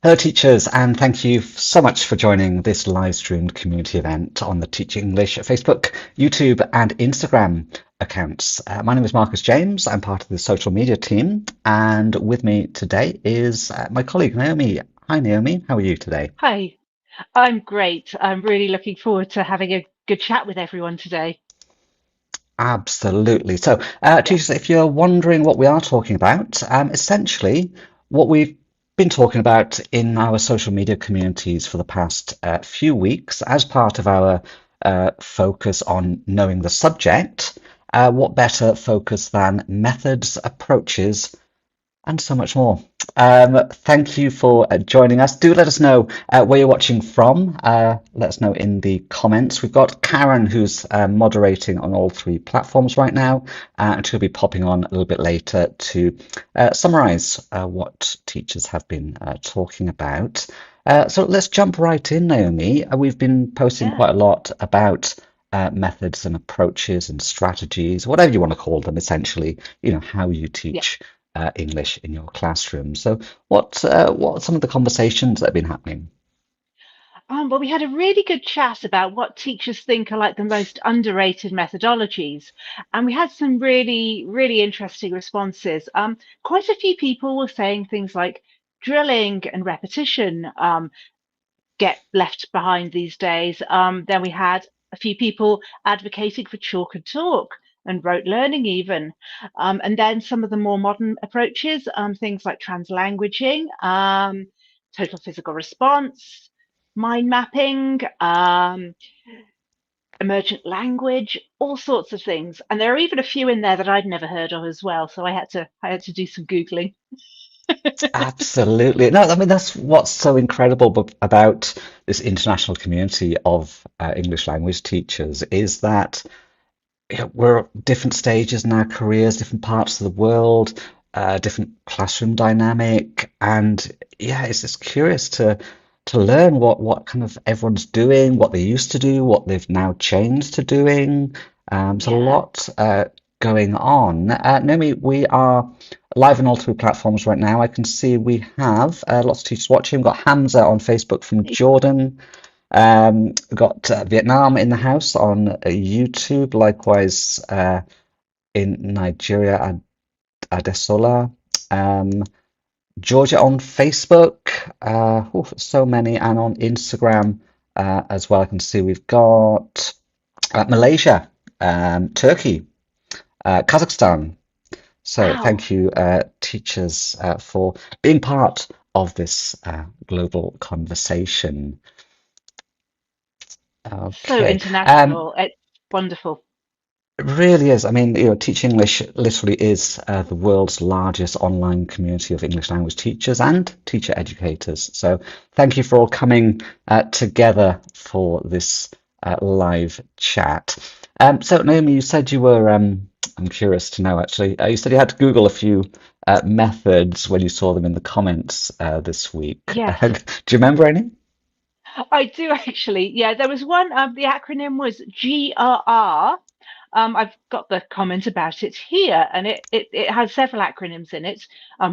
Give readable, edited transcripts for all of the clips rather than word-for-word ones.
Hello, teachers, and thank you so much for joining this live streamed community event on the Teach English Facebook, YouTube, and Instagram accounts. My name is Marcus James. I'm part of the social media team, and with me today is my colleague Naomi. Hi, Naomi. How are you today? Hi, I'm great. I'm really looking forward to having a good chat with everyone today. Absolutely. So, Yeah, teachers, if you're wondering what we are talking about, essentially what we've been talking about in our social media communities for the past few weeks as part of our focus on knowing the subject, what better focus than methods, approaches, and so much more. Thank you for joining us. Do let us know where you're watching from. Let us know in the comments. We've got Karen, who's moderating on all three platforms right now, and she'll be popping on a little bit later to summarize what teachers have been talking about. So let's jump right in, Naomi. We've been posting yeah, quite a lot about methods and approaches and strategies, whatever you want to call them, essentially, how you yeah. teach English in your classroom. So what are some of the conversations that have been happening? Well, we had a really good chat about what teachers think are like the most underrated methodologies, and we had some really, really interesting responses. Quite a few people were saying things like drilling and repetition get left behind these days. Then we had a few people advocating for chalk and talk and rote learning, even. And then some of the more modern approaches, things like translanguaging, total physical response, mind mapping, emergent language, all sorts of things. And there are even a few in there that I'd never heard of as well. So I had to do some googling. Absolutely. No, I mean that's what's so incredible about this international community of English language teachers is that we're at different stages in our careers, different parts of the world, different classroom dynamic, and yeah, it's just curious to learn what kind of everyone's doing, what they used to do, what they've now changed to doing. There's a Yeah. lot going on. Naomi, we are live on all three platforms right now. I can see we have lots of teachers watching. We've got Hamza on Facebook from Jordan. We've got Vietnam in the house on YouTube. Likewise, in Nigeria, Adesola. Um, Georgia on Facebook. So many, and on Instagram as well. I can see we've got Malaysia, Turkey, Kazakhstan. So Wow. thank you, teachers, for being part of this global conversation. So Okay. international. It's wonderful. It really is. I mean, Teach English literally is the world's largest online community of English language teachers and teacher educators. So thank you for all coming together for this live chat. So Naomi, you said you were, I'm curious to know actually, you said you had to Google a few methods when you saw them in the comments this week. Yes. Do you remember any? I do actually. Yeah, there was one. The acronym was GRR. I've got the comment about it here, and it has several acronyms in it.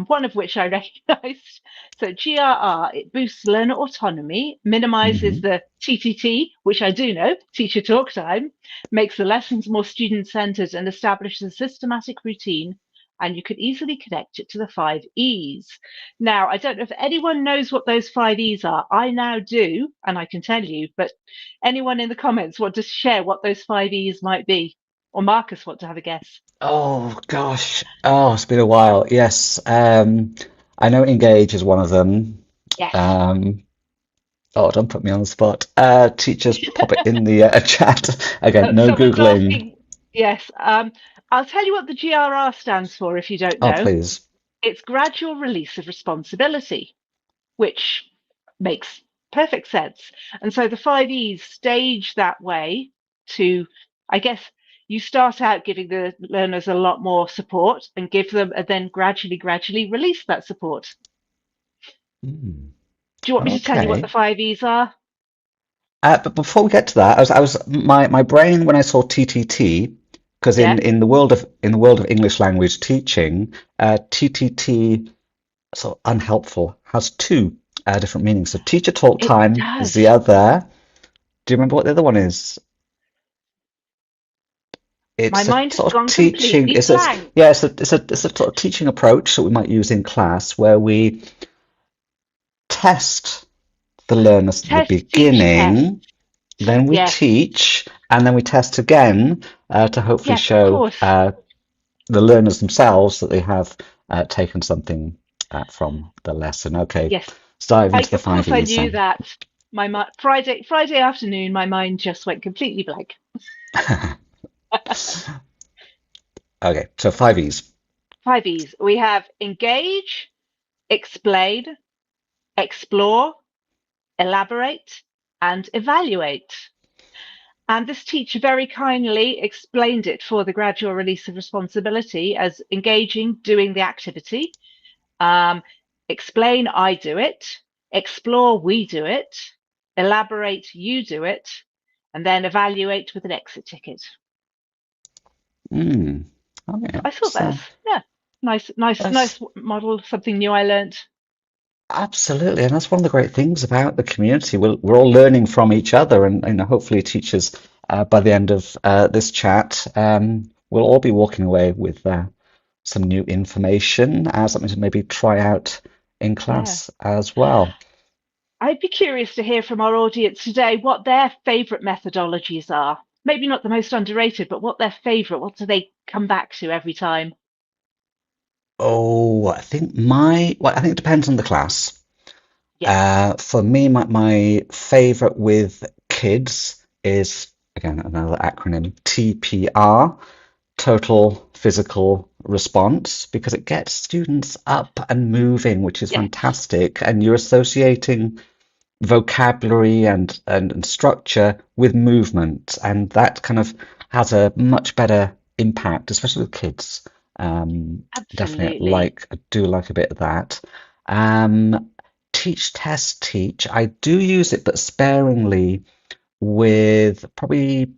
One of which I recognised. So GRR, it boosts learner autonomy, minimises Hmm. the TTT, which I do know, teacher talk time, makes the lessons more student centred, and establishes a systematic routine. And you could easily connect it to the five E's. Now, I don't know if anyone knows what those five E's are. I now do, and I can tell you, but anyone in the comments want to share what those five E's might be? Or Marcus want to have a guess? Oh gosh. Oh, it's been a while. Yes. I know engage is one of them. Yes. Um, oh, don't put me on the spot. Teachers, pop it in the chat. Again, no Someone's Googling. asking. Yes. I'll tell you what the GRR stands for if you don't Oh, know. please. It's gradual release of responsibility, which makes perfect sense. And so the five E's stage that way to, I guess, you start out giving the learners a lot more support and give them, and then gradually release that support. Hmm. Do you want me to tell you what the Okay. five E's are? But before we get to that, my brain when I saw TTT, because Yeah. in the world of English language teaching, TTT so unhelpful has two. different meanings. So teacher talk It time is the does. other. Do you remember what the other one is? My It's a mind has sort of gone teaching. completely blank. Yeah, it's a sort of teaching approach that we might use in class where we test the learners at the Test, teach, test. beginning, then we Yes, teach, and then we test again to hopefully yes, of show course. the learners themselves that they have taken something from the lesson. Okay, Yes, let's dive into the of five course I E's knew then. that. Friday afternoon, my mind just went completely blank. Okay, so five E's. Five E's. We have engage, explain, explore, elaborate, and evaluate. And this teacher very kindly explained it for the gradual release of responsibility as engaging, doing the activity, um, explain, I do it, explore, we do it, elaborate, you do it, and then evaluate with an exit ticket. Mm. Okay, I thought so yeah, that's nice model, something new I learned. absolutely, and that's one of the great things about the community. We're all learning from each other, and hopefully, teachers by the end of this chat, we'll all be walking away with some new information, something to maybe try out in Yeah. class as well. I'd be curious to hear from our audience today what their favourite methodologies are. Maybe not the most underrated, but what their favourite, what do they come back to every time? Oh, well, I think it depends on the class. Yes. For me, my favorite with kids is, again, another acronym, TPR, Total Physical Response, because it gets students up and moving, which is Yes. fantastic. And you're associating vocabulary and structure with movement, and that kind of has a much better impact, especially with kids. Definitely Absolutely. I do like a bit of that. Um, Teach, test, teach. I do use it, but sparingly with probably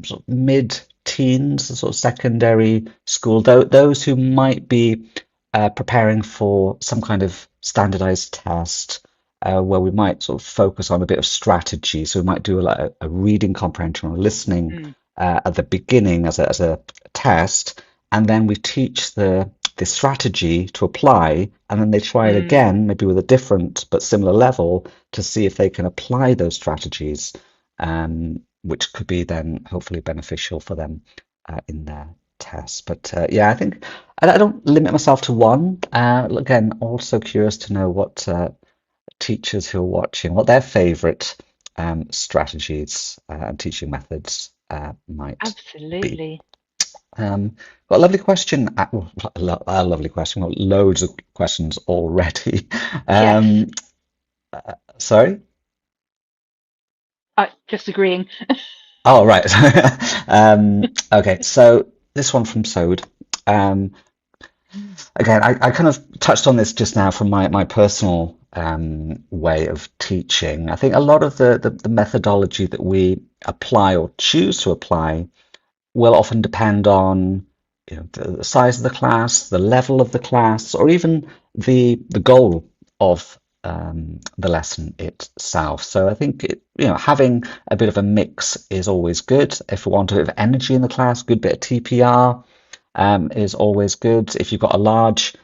sort of mid-teens, sort of secondary school, those who might be preparing for some kind of standardized test, where we might sort of focus on a bit of strategy. So we might do like a reading comprehension or listening Mm, at the beginning as a test, and then we teach the strategy to apply, and then they try it mm, again, maybe with a different but similar level, to see if they can apply those strategies, which could be then hopefully beneficial for them in their tests. But yeah, I think I don't limit myself to one. Again, also curious to know what teachers who are watching, what their favorite strategies and teaching methods might be. absolutely. Um, got a lovely question. A lovely question. Got loads of questions already. Yes. Um, Sorry. Just agreeing. Oh, right. Okay, so this one from Sode. Um, Again, I kind of touched on this just now from my personal way of teaching. I think a lot of the methodology that we apply or choose to apply will often depend on the size of the class, the level of the class, or even the goal of the lesson itself. So I think having a bit of a mix is always good. If we want a bit of energy in the class, good bit of TPR is always good. If you've got a large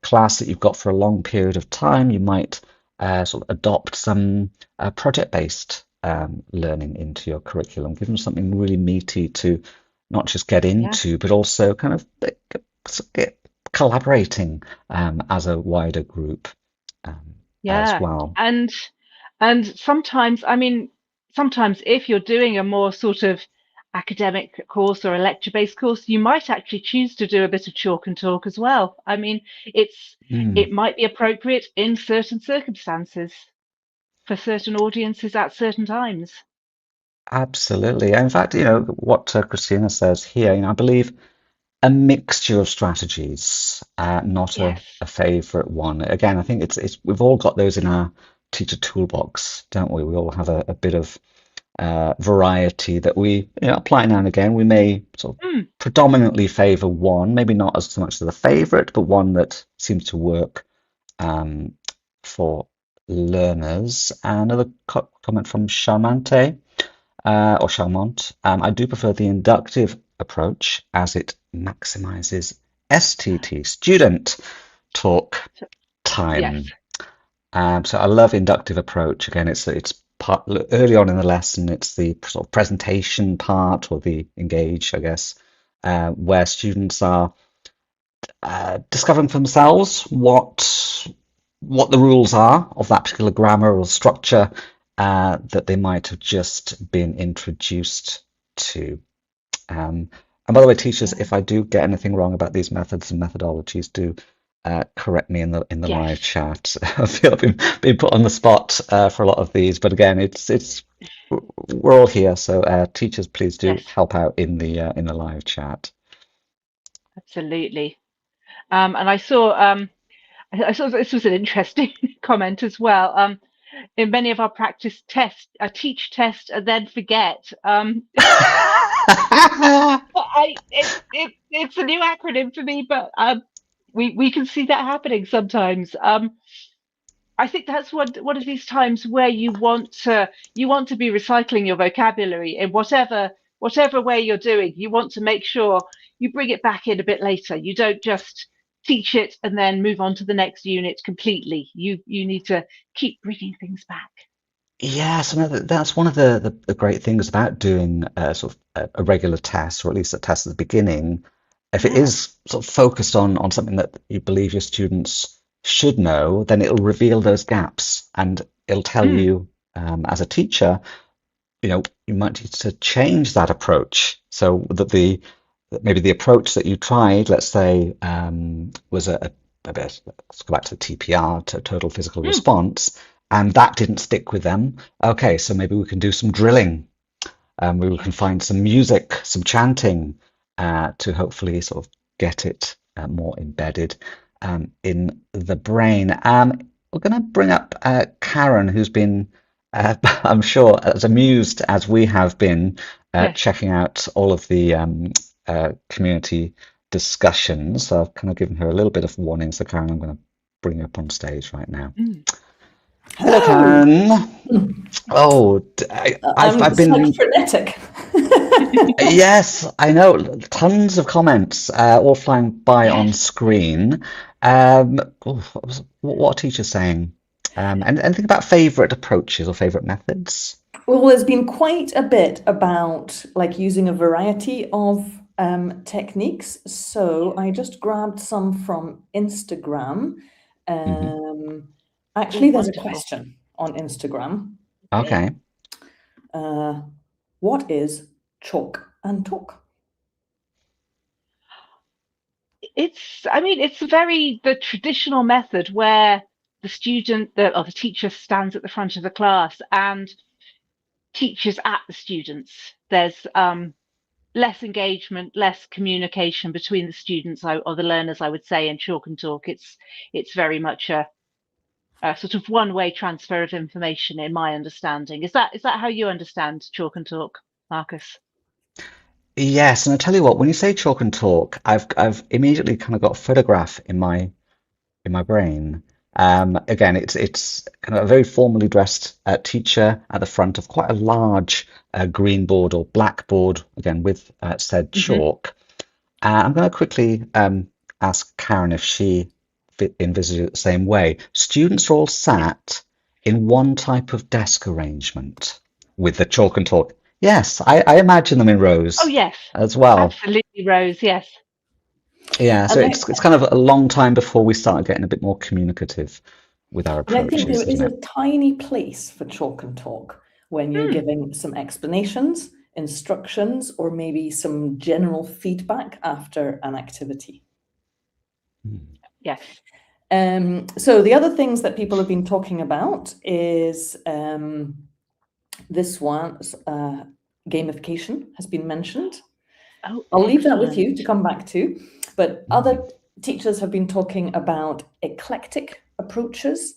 class that you've got for a long period of time, you might sort of adopt some project-based learning into your curriculum. Give them something really meaty to not just get Yeah. into, but also kind of get collaborating as a wider group as Yeah. well. And sometimes, I mean, sometimes if you're doing a more sort of academic course or a lecture-based course, you might actually choose to do a bit of chalk and talk as well. I mean, it Mm, might be appropriate in certain circumstances for certain audiences at certain times. absolutely. In fact, what Christina says here, I believe a mixture of strategies, not Yes. a favorite one. Again, I think it's we've all got those in our teacher toolbox, don't we? We all have a bit of variety that we apply now and again. We may sort of Mm, predominantly favor one, maybe not as much as the favorite, but one that seems to work um, for learners. Another comment from Charmante or Charmant. I do prefer the inductive approach as it maximizes STT, student talk So, yes. time. So I love inductive approach. Again, it's part early on in the lesson. It's the sort of presentation part or the engage, I guess, where students are discovering for themselves what the rules are of that particular grammar or structure that they might have just been introduced to. And by the way, teachers, Yeah. if I do get anything wrong about these methods and methodologies, do correct me in the Yes. live chat. I feel I've been put on the spot for a lot of these, but again, it's we're all here, so teachers, please do Yes. help out in the live chat. Absolutely. And I saw this was an interesting comment as well. In many of our practice tests, teach, test, and then forget. It's a new acronym for me, but we can see that happening sometimes. I think that's one of these times where you want to be recycling your vocabulary in whatever way you're doing. You want to make sure you bring it back in a bit later. You don't just teach it and then move on to the next unit completely. You need to keep bringing things back. Yes, and that's one of the great things about doing sort of a regular test, or at least a test at the beginning. If it Yeah. is sort of focused on something that you believe your students should know, then it'll reveal those gaps and it'll tell Mm, you, as a teacher, you might need to change that approach so that maybe the approach that you tried, let's say, was a bit, let's go back to TPR, to total physical mm, response, and that didn't stick with them. Okay, so maybe we can do some drilling. Maybe we can yes. find some music, some chanting, to hopefully sort of get it more embedded in the brain. We're going to bring up Karen, who's been, I'm sure, as amused as we have been Yes. checking out all of the community discussions. So I've kind of given her a little bit of warning. So, Karen, I'm going to bring you up on stage right now. Mm, Hello, Hello. Karen. Oh, I've I'm slightly been frenetic. yes, I know. Tons of comments all flying by on yes. screen. What are teachers saying? And anything about favourite approaches or favourite methods? Well, there's been quite a bit about like using a variety of techniques. So I just grabbed some from Instagram. Hmm. Oh, Actually, there's a wonderful. question on Instagram. Okay. Uh, what is chalk and talk? It's the traditional method where the teacher stands at the front of the class and teaches at the students. There's less engagement, less communication between the students or the learners, I would say, in chalk and talk. It's very much a sort of one-way transfer of information, in my understanding. Is that how you understand chalk and talk, Marcus? Yes, and I tell you what, when you say chalk and talk, I've immediately kind of got a photograph in my brain. Again, it's kind of a very formally dressed teacher at the front of quite a large green board or blackboard, again with said Hmm. chalk. I'm going to quickly ask Karen if she envisages it the same way. Students are all Yes. sat in one type of desk arrangement with the chalk and talk. Yes, I imagine them in Oh, rows yes, as well. absolutely, Rose. Yes. Yeah, so And it's kind of a long time before we start getting a bit more communicative with our I think there approaches, isn't is it? a tiny place for chalk and talk when you're Hmm. giving some explanations, instructions, or maybe some general feedback after an activity. Hmm. Yes. So the other things that people have been talking about is this one's gamification has been mentioned. Oh, I'll leave that with excellent. you to come back to, but Hmm. other teachers have been talking about eclectic approaches,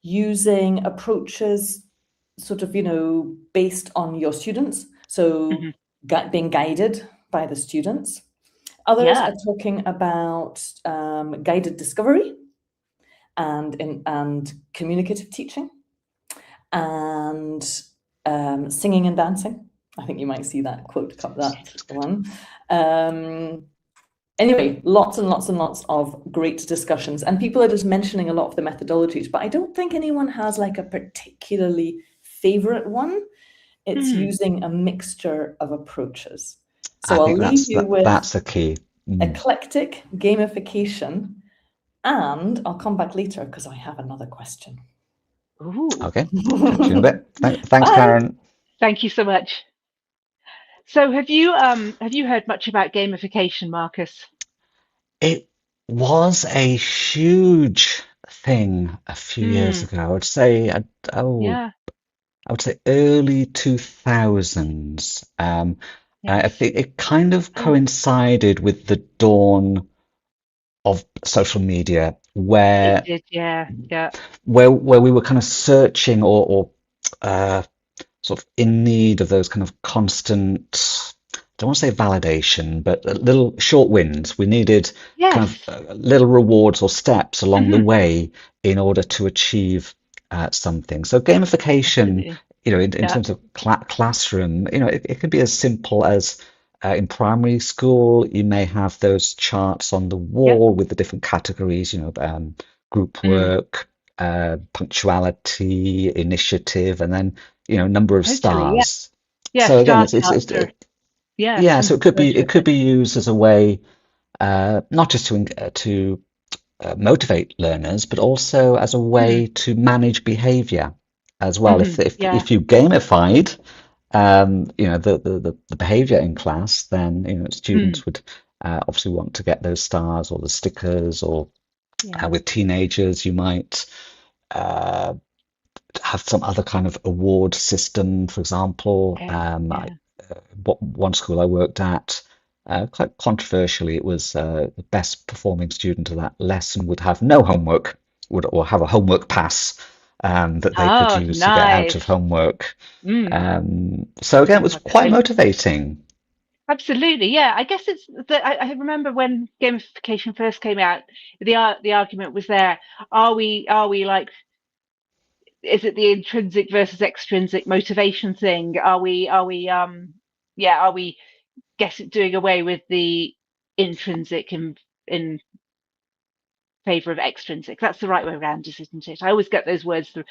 using approaches sort of, based on your students. So Hmm. being guided by the students. Others Yeah. are talking about guided discovery. and communicative teaching, and singing and dancing. I think you might see that quote, that one. Anyway, lots and lots and lots of great discussions, and people are just mentioning a lot of the methodologies, but I don't think anyone has like a particularly favorite one. It's using a mixture of approaches. So I'll leave you with that's the key. Eclectic, gamification, and I'll come back later because I have another question. Ooh. Okay, catch you in a bit. Thanks, Bye. Karen. Thank you so much. So have you heard much about gamification, Marcus? It was a huge thing a few years ago. I would say, Yeah. I would say early 2000s. I Yes. think it kind of coincided with the dawn of social media, where It did. Yeah. Yeah. where we were kind of searching or sort of in need of those kind of constant, I don't want to say validation, but little short wins. We needed kind Yes. of little rewards or steps along the way in order to achieve something. So gamification, Absolutely. in Yeah. terms of classroom, it can be as simple as in primary school, you may have those charts on the wall with the different categories, group work, punctuality, initiative, and then number of Totally. Yeah. stars. Yeah. So again, Star it's charts are yeah. So it could perfect. be used as a way not just to motivate learners, but also as a way to manage behavior as well. Yeah. If you gamified the behavior in class, then students would obviously want to get those stars or the stickers, or Yeah. with teenagers you might have some other kind of award system. For example, Yeah. one school I worked at, quite controversially, it was the best performing student of that lesson would have no homework, or have a homework pass that they could Oh, use to get out of nice. homework. So again, it was quite motivating. Absolutely, yeah. I guess it's that I remember when gamification first came out, the argument was there. Are we like, is it the intrinsic versus extrinsic motivation thing? Are we doing away with the intrinsic in favor of extrinsic? That's the right way around, isn't it? I always get those words through.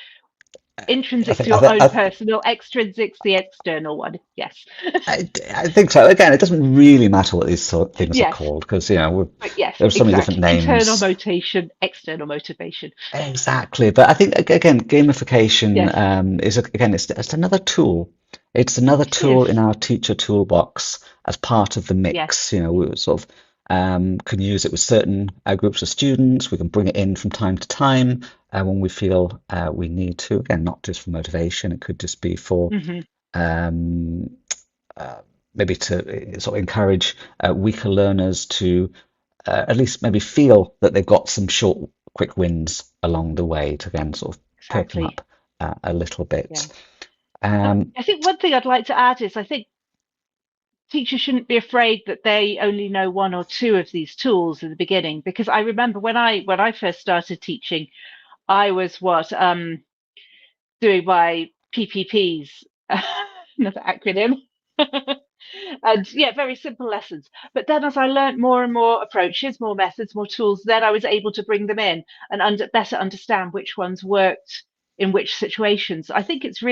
I Intrinsic's think your own personal, extrinsic's the external one. Yes. I think so. Again, it doesn't really matter what these sort of things are Yes. called, because But yes, there are so many different exactly. Internal names. motivation, external motivation. Exactly, but I think again, gamification Yes. it's another tool. It's another tool in our teacher toolbox as part of the mix. Yes. We sort of can use it with certain groups of students. We can bring it in from time to time when we feel we need to. Again, not just for motivation. It could just be for um, maybe to sort of encourage weaker learners to at least maybe feel that they've got some short, quick wins along the way, to again sort of perk them Exactly. up a little bit. Yeah. I think one thing I'd like to add is I think teachers shouldn't be afraid that they only know one or two of these tools in the beginning, because I remember when I first started teaching, I was doing my PPPs, another acronym. And yeah, very simple lessons. But then as I learned more and more approaches, more methods, more tools, then I was able to bring them in and better understand which ones worked in which situations. I think it's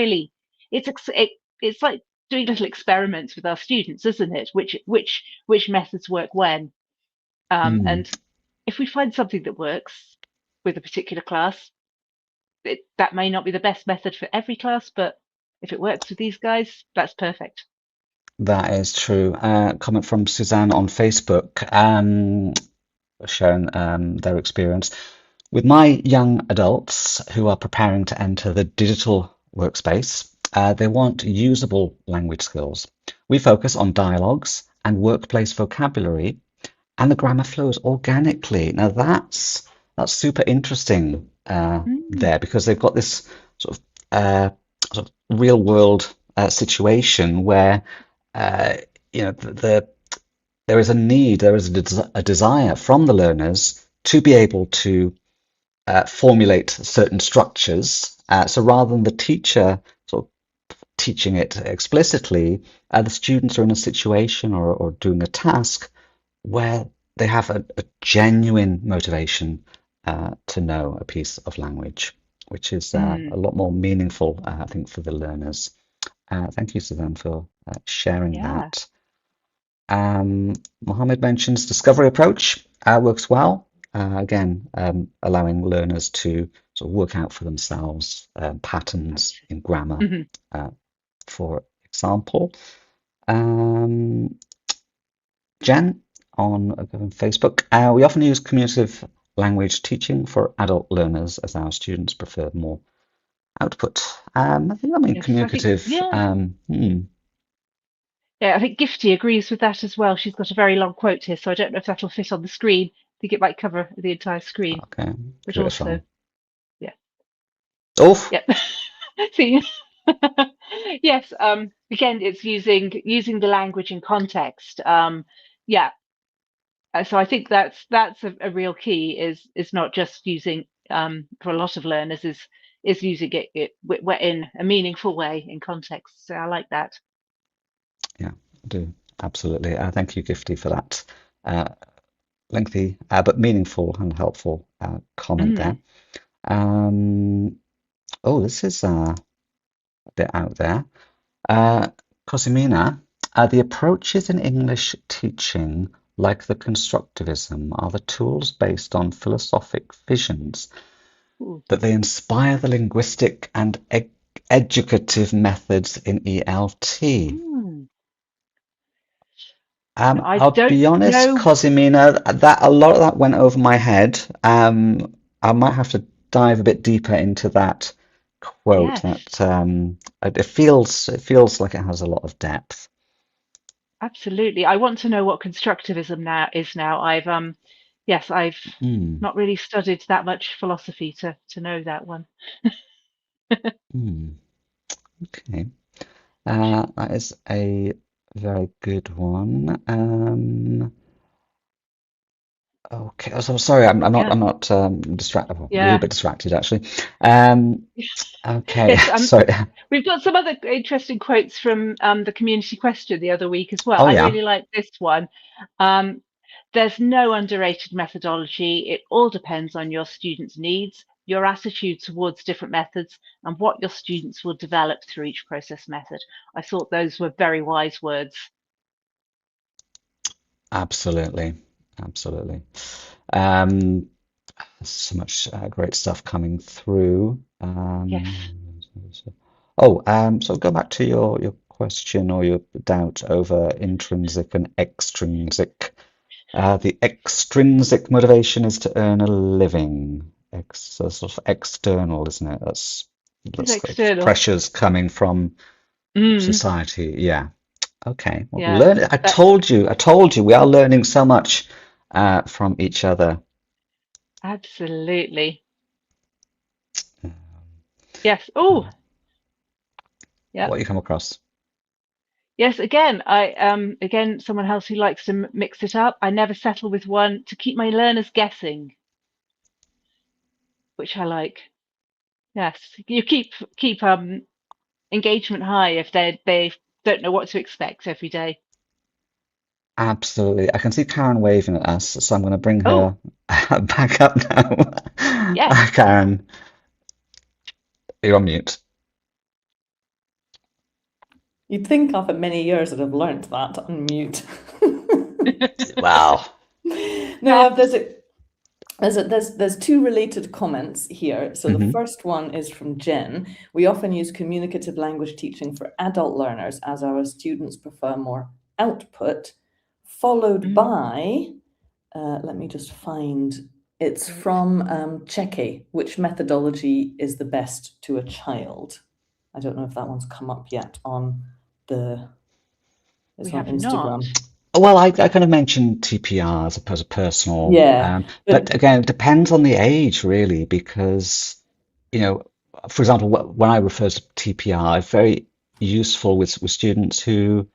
like doing little experiments with our students, isn't it? Which methods work when. And if we find something that works with a particular class, that may not be the best method for every class, but if it works with these guys, that's perfect. That is true. Comment from Suzanne on Facebook, sharing their experience. With my young adults who are preparing to enter the digital workspace, they want usable language skills. We focus on dialogues and workplace vocabulary, and the grammar flows organically. Now that's super interesting there, because they've got this sort of real world situation where there is a need, there is a desire from the learners to be able to formulate certain structures. So rather than the teacher sort of teaching it explicitly, the students are in a situation or doing a task where they have a genuine motivation to know a piece of language, which is a lot more meaningful, I think, for the learners. Thank you, Suzanne, for sharing Yeah. that. Mohammed mentions discovery approach works well. Again, allowing learners to sort of work out for themselves patterns in grammar, for example. Jen on Facebook, we often use communicative language teaching for adult learners as our students prefer more output. I think that means Yes, I think, communicative. yeah. Yeah, I think Gifty agrees with that as well. She's got a very long quote here, so I don't know if that'll fit on the screen. I think it might cover the entire screen, Okay, but give it a also, try. yeah, Oh, yep. See, yes. Again, it's using the language in context. Yeah. So I think that's a real key. Is not just using for a lot of learners is using it in a meaningful way in context. So I like that. yeah, I do absolutely. Thank you, Gifty, for that lengthy but meaningful and helpful comment there. Oh, this is a bit out there. Cosimina, the approaches in English teaching, like the constructivism, are the tools based on philosophic visions Ooh. that they inspire the linguistic and educative methods in ELT. I I'll don't be honest, know. Cosimina, that a lot of that went over my head. I might have to dive a bit deeper into that quote. Yes, It feels like it has a lot of depth. absolutely. I want to know what constructivism now. Yes, I've Mm, not really studied that much philosophy to know that one. mm, okay, that is a very good one. Okay, so sorry, Yeah, I'm not distracted. A little yeah. bit distracted actually. Um, okay, Yes, sorry. we've got some other interesting quotes from the community question the other week as well. Oh I yeah. really like this one. Um, there's no underrated methodology. It all depends on your students' needs, your attitude towards different methods, and what your students will develop through each process method. I thought those were very wise words. Absolutely, absolutely. Um, so much great stuff coming through. Yes. So go back to your question or your doubt over intrinsic and extrinsic. The extrinsic motivation is to earn a living. So sort of external, isn't it? It's That's like external. pressures coming from Mm, society. Yeah. Okay. Well, yeah. I That told you, we are learning so much from each other. absolutely. Um, Yes. Oh, yeah. what you come across? Yes, again someone else who likes to mix it up. I never settle with one to keep my learners guessing, which I like. Yes, you keep engagement high if they don't know what to expect every day. Absolutely. I can see Karen waving at us, so I'm going to bring Oh, her back up now. yes, Karen, you're on mute. You'd think after many years I'd have learnt that to unmute. Wow. No, there's two related comments here. So the Hmm. first one is from Jen. We often use communicative language teaching for adult learners as our students prefer more output, followed by, let me just find, it's from Checky, which methodology is the best to a child? I don't know if that one's come up yet on we on have Instagram. not. Well, I kind of mentioned TPR as opposed to personal, Yeah, but again, it depends on the age, really, because, for example, when I refer to TPR, it's very useful with students who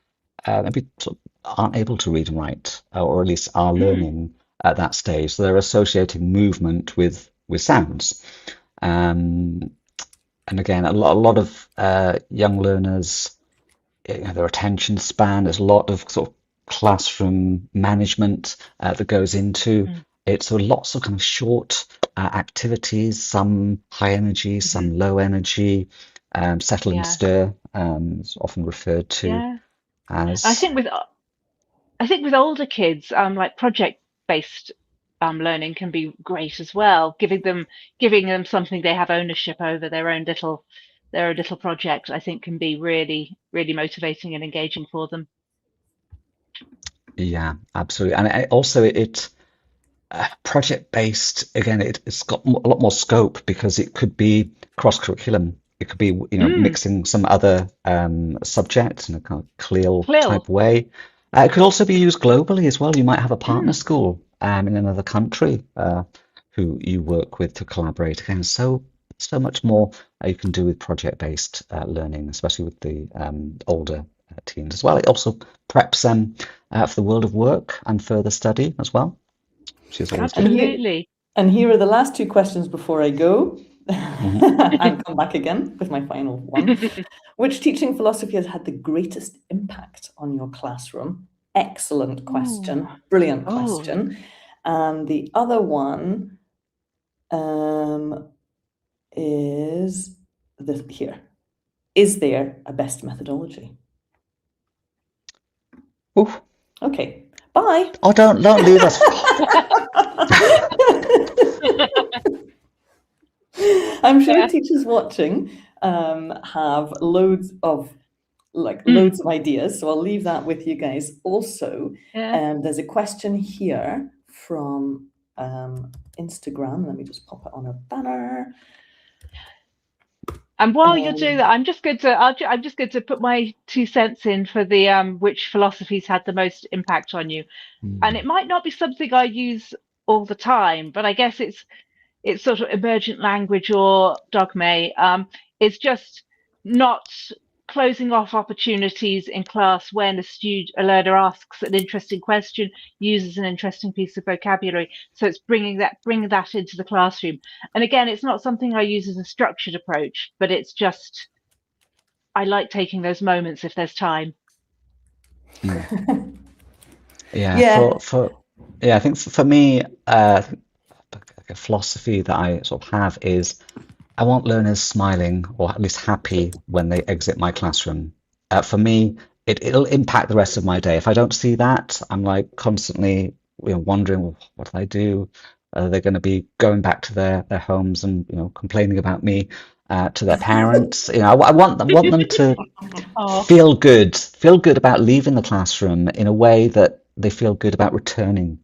maybe sort of aren't able to read and write, or at least are learning at that stage. So they're associating movement with with sounds. And again, a lot of young learners, their attention span, there's a lot of sort of classroom management that goes into it. So lots of kind of short activities, some high energy, some low energy, settle and stir, is often referred to as. I think with older kids, like project-based learning can be great as well. Giving them something they have ownership over, their own little project, I think can be really, really motivating and engaging for them. Yeah, absolutely. And also it project-based, again, it's got a lot more scope because it could be cross-curriculum. It could be, mixing some other subjects in a kind of CLIL type way. It could also be used globally as well. You might have a partner school in another country who you work with to collaborate. Again, so much more you can do with project-based learning, especially with the older teens as well. It also preps them for the world of work and further study as well. Absolutely. And here are the last two questions before I go. And come back again with my final one. Which teaching philosophy has had the greatest impact on your classroom? Excellent question. Brilliant question. And the other one is here. Is there a best methodology? Oof. Okay. Bye. Oh, don't leave us. I'm sure teachers watching have loads of ideas, so I'll leave that with you guys. Also, there's a question here from Instagram. Let me just pop it on a banner. And while you're doing that, I'm just going to put my 2 cents in for the which philosophies had the most impact on you. And it might not be something I use all the time, but I guess it's sort of emergent language or dogme. It's just not closing off opportunities in class when a learner asks an interesting question, uses an interesting piece of vocabulary. So it's bringing that into the classroom. And again, it's not something I use as a structured approach, but it's just, I like taking those moments if there's time. I think for me, a philosophy that I sort of have is I want learners smiling or at least happy when they exit my classroom. For me, it'll impact the rest of my day. If I don't see that, I'm like constantly wondering, well, what do I do? Are they going to be going back to their homes and complaining about me to their parents? I want them to feel good about leaving the classroom in a way that they feel good about returning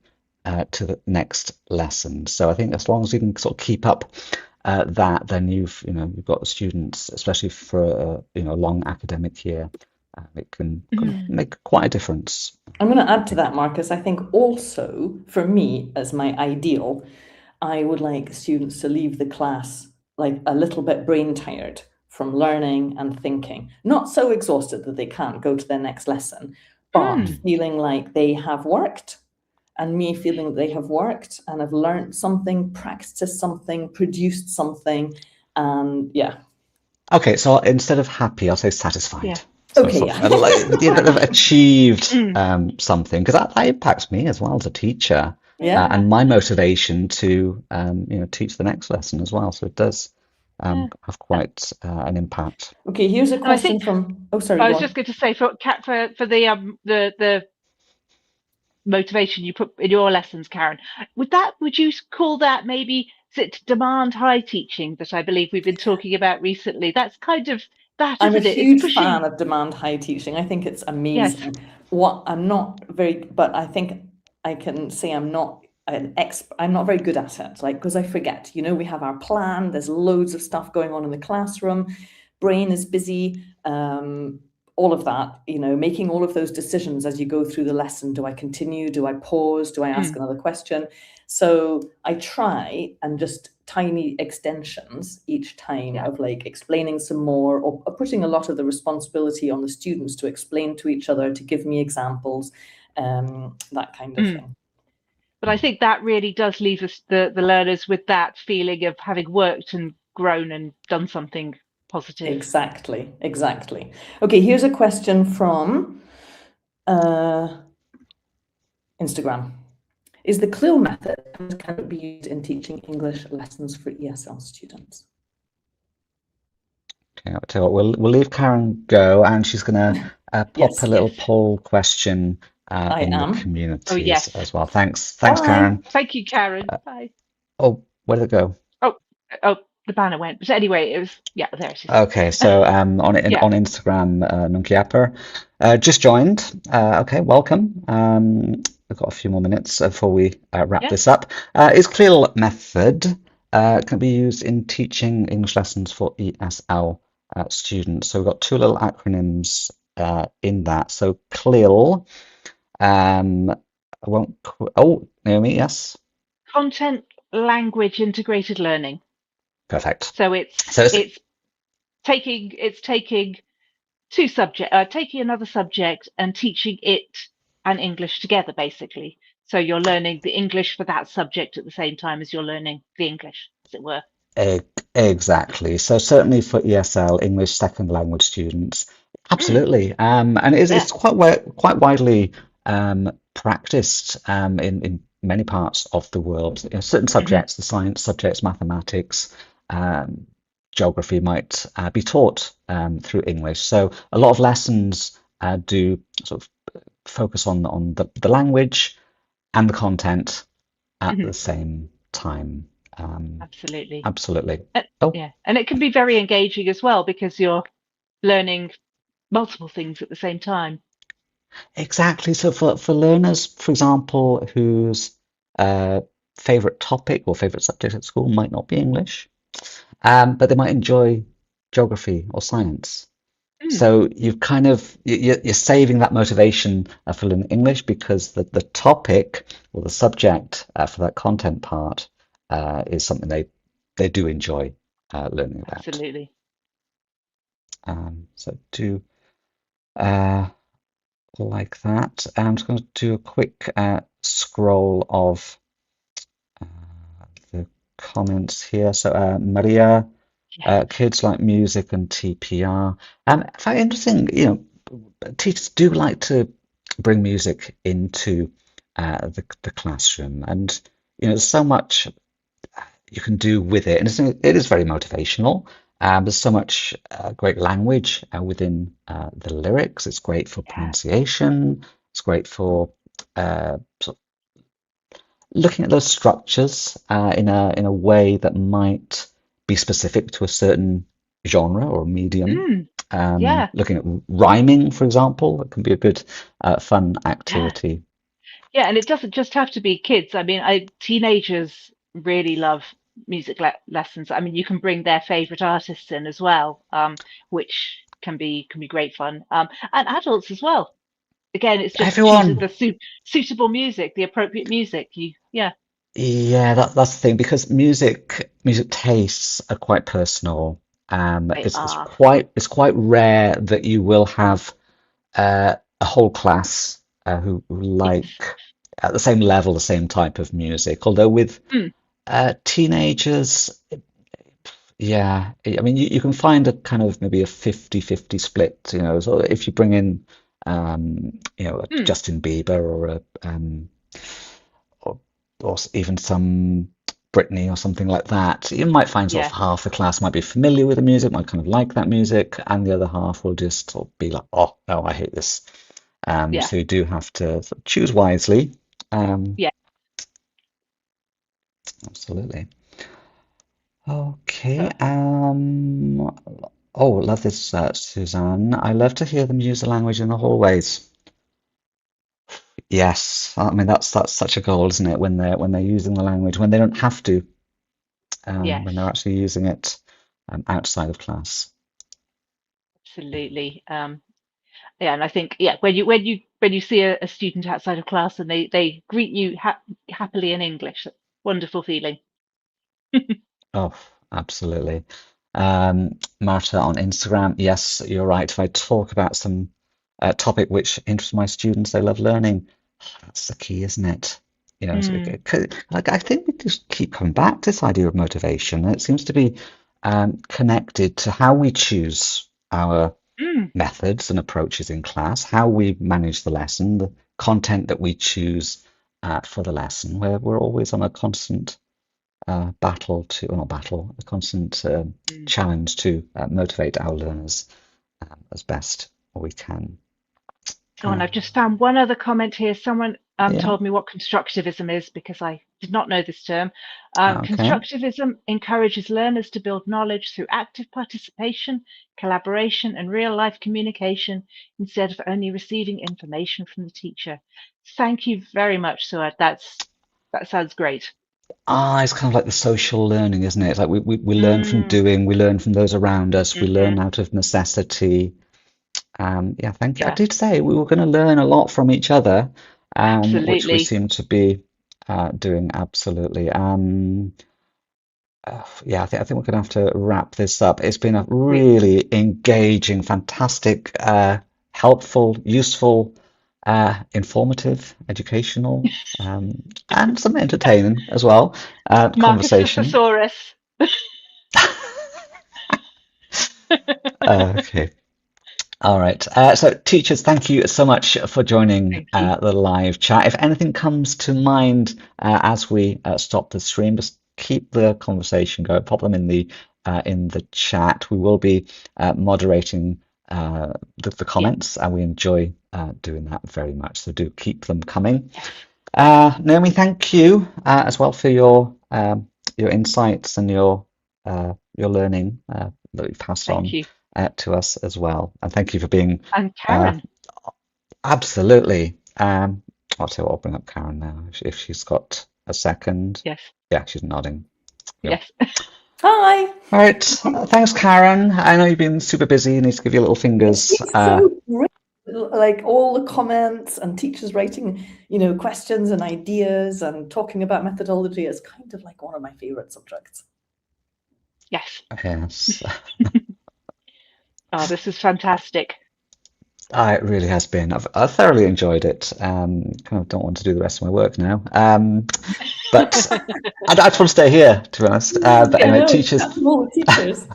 to the next lesson. So I think as long as you can sort of keep up that, then you've got the students, especially for a long academic year, it can make quite a difference. I'm going to add to that, Marcus. I think also for me, as my ideal, I would like students to leave the class like a little bit brain tired from learning and thinking, not so exhausted that they can't go to their next lesson, but feeling like they have worked. And me feeling that they have worked and have learned something, practiced something, produced something, and Okay, so instead of happy, I'll say satisfied. Yeah. So okay, they've achieved something, because that impacts me as well as a teacher, and my motivation to teach the next lesson as well. So it does have quite an impact. Okay, here's a question from. Oh, sorry. I was just going to say for the motivation you put in your lessons, Karen, would you call that maybe, is it demand high teaching that I believe we've been talking about recently? That's kind of that, I'm isn't a huge fan of demand high teaching. I think it's amazing. Yes. I'm not very, but I think I can say I'm not an expert. I'm not very good at it, because I forget. We have our plan. There's loads of stuff going on in the classroom. Brain is busy. All of that, making all of those decisions as you go through the lesson. Do I continue? Do I pause? Do I ask another question? So I try and just tiny extensions each time of explaining some more or putting a lot of the responsibility on the students to explain to each other, to give me examples, that kind of thing. But I think that really does leave us the learners with that feeling of having worked and grown and done something positive. Exactly. Okay, here's a question from Instagram. Is the CLIL method, and can it be used in teaching English lessons for ESL students? Okay, I'll tell you what, we'll leave Karen go, and she's going to pop a little Yes. poll question I in the am. Oh, communities yes. as well. Thanks, Bye. Karen. Thank you, Karen. Bye. Oh, where did it go? Oh, the banner went. So anyway, it was, yeah, there it is. Okay, so on Yeah. Instagram, Nunkiapper just joined. Okay, welcome. We've got a few more minutes before we wrap Yeah. this up. Is CLIL method can be used in teaching English lessons for ESL students? So we've got two little acronyms in that. So CLIL, I won't. Oh, Naomi, yes, Content language integrated learning. perfect. So So it's taking taking another subject and teaching it and English together, basically. So you're learning the English for that subject at the same time as you're learning the English, as it were. Exactly. So certainly for ESL, English second language students, Mm, absolutely. And yeah. it's quite widely practiced in many parts of the world. You know, certain Hmm. subjects, the science subjects, mathematics, um, geography might be taught through English. So a lot of lessons do sort of focus on the language and the content at Hmm. the same time. Absolutely. Absolutely. Oh, Yeah. And it can be very engaging as well because you're learning multiple things at the same time. exactly. So for learners, for example, whose favorite topic or favorite subject at school might not be English, but they might enjoy geography or science. Mm, So you've kind of you're saving that motivation for learning English because the topic or the subject for that content part is something they do enjoy learning about. absolutely. So do uh, like that. I'm just going to do a quick scroll of uh, the comments here. So Maria, Yeah. kids like music and TPR. Very interesting. You know, teachers do like to bring music into the classroom, and you know, there's so much you can do with it, and it is very motivational. There's so much great language within the lyrics. It's great for Yeah. pronunciation. It's great for sort of looking at those structures in a way that might be specific to a certain genre or medium. Mm, yeah. Looking at rhyming, for example, it can be a good fun Yeah. activity. Yeah, and it doesn't just have to be kids. I mean, teenagers really love music lessons. I mean, you can bring their favorite artists in as well, which can be great fun. And adults as well. Again, it's just choosing Everyone. the suitable music, the appropriate music. Yeah, Yeah, that's the thing because music tastes are quite personal. they are. It's quite rare that you will have a whole class who Yes. like at the same level the same type of music. Although with Mm, teenagers, yeah, I mean you can find a kind of maybe a 50-50 split. You know, so if you bring in you know a mm, Justin Bieber or a or, even some Britney or something like that, you might find sort yeah, of half the class might be familiar with the music, might kind of like that music, and the other half will just sort of be like, oh, no, I hate this. yeah, So you do have to sort of choose wisely. Um, yeah. Absolutely. Okay. So, Oh, love this, Suzanne. I love to hear them use the language in the hallways. Yes, I mean that's such a goal, isn't it? When they're using the language, when they don't have to, yes, when they're actually using it outside of class. absolutely. Yeah, and I think when you see a student outside of class and they greet you happily in English, that's a wonderful feeling. Oh, absolutely. Marta on Instagram, yes, you're right. If I talk about some topic which interests my students, they love learning. That's the key, isn't it? You know, Mm. like I think we just keep coming back to this idea of motivation. And it seems to be connected to how we choose our Mm. methods and approaches in class, how we manage the lesson, the content that we choose for the lesson, where we're always on a constant battle to, or not battle, a constant Mm. challenge to motivate our learners as best we can. Oh, and I've just found one other comment here. Someone Yeah, told me what constructivism is because I did not know this term. okay. Constructivism encourages learners to build knowledge through active participation, collaboration, and real-life communication instead of only receiving information from the teacher. Thank you very much, Suad. That sounds great. It's kind of like the social learning, isn't it? It's like we learn from Mm, doing, we learn from those around us, we hmm. learn out of necessity. Yeah, thank you. I Yeah, did say we were going to learn a lot from each other, which we absolutely. seem to be doing absolutely. Yeah, I think we're going to have to wrap this up. It's been a We, really engaging, fantastic, helpful, useful, informative, educational, and some entertaining as well Marcus the conversation. thesaurus. Okay. All right. So, teachers, thank you so much for joining Thank you. the live chat. If anything comes to mind as we stop the stream, just keep the conversation going. Pop them in the chat. We will be moderating the Yeah. comments, and we enjoy doing that very much. So do keep them coming. Yes. Naomi, thank you as well for your insights and your learning that you've passed Thank on you. to us as well. And thank you for being And uh, Karen. absolutely. I'll tell you what, I'll bring up Karen now if she's got a second. Yes. Yeah, she's nodding. Yeah. Yes. Hi. All right. Thanks, Karen. I know you've been super busy. You need to give you little It's fingers. been so great. Like all the comments and teachers writing, questions and ideas and talking about methodology is kind of like one of my favorite subjects. Yes. Yes. Oh, this is fantastic. It really has been. I've thoroughly enjoyed it. Kind of don't want to do the rest of my work now. But I just want to stay here, to be honest. But Yeah, anyway, no, teachers. that's all the teachers.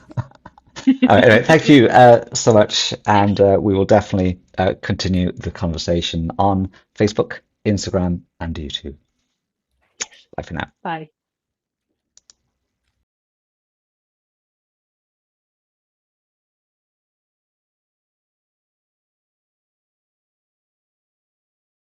Anyway, thank you so much, and we will definitely continue the conversation on Facebook, Instagram, and YouTube. Yes. Bye for now. Bye.